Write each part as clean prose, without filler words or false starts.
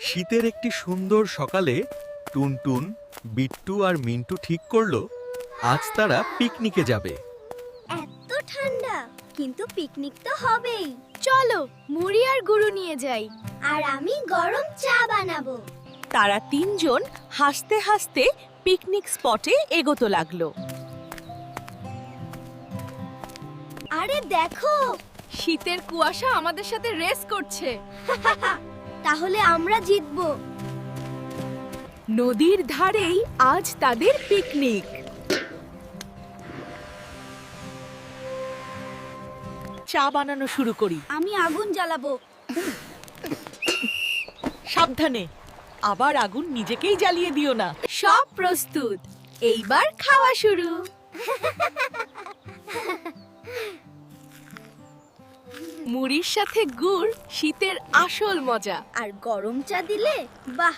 শীতের একটি সুন্দর সকালে টুনটুন, বিট্টু আর মিন্টু ঠিক করলো আজ তারা পিকনিকে যাবে। এত ঠান্ডা, কিন্তু পিকনিক তো হবেই। চলো মুড়ি আর গুড় নিয়ে যাই, আর আমি গরম চা বানাবো। তারা তিনজন হাসতে হাসতে পিকনিক স্পটে এগোতে লাগলো। আরে দেখো, শীতের কুয়াশা আমাদের সাথে রেস করছে। তাহলে আমরা জিতবো। নদীর ধারেই আজ তাদের পিকনিক। চা বানানো শুরু করি। আমি আগুন জ্বালাবো। সাবধানে, আবার আগুন নিজেকেই জ্বালিয়ে দিও না। সব প্রস্তুত, এইবার খাওয়া শুরু। মুড়ির সাথে গুড় শীতের আসল মজা। আর গরম চা দিলে বাহ,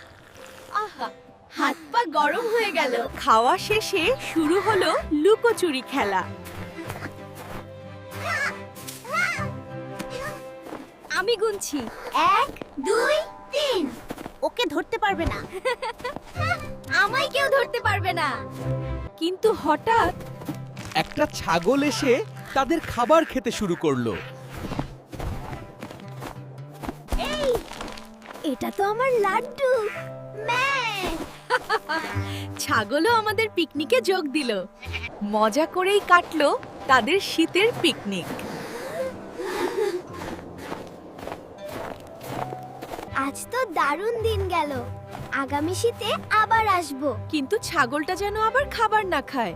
আহা, হাত পা গরম হয়ে গেল। খাওয়া শেষে শুরু হলো লুকোচুরি খেলা। আমি গুনছি 1 2 3। ওকে ধরতে পারবে না। আমায় কেউ ধরতে পারবে না। কিন্তু হঠাৎ একটা ছাগল এসে তাদের খাবার খেতে শুরু করলো। এটা তো আমার লাড্ডু। ছাগলও আমাদের পিকনিকে যোগ দিল। মজা করেই কাটলো তাদের শীতের পিকনিক। আজ তো দারুণ দিন গেল। আগামী শীতে আবার আসবো। কিন্তু ছাগলটা যেন আবার খাবার না খায়।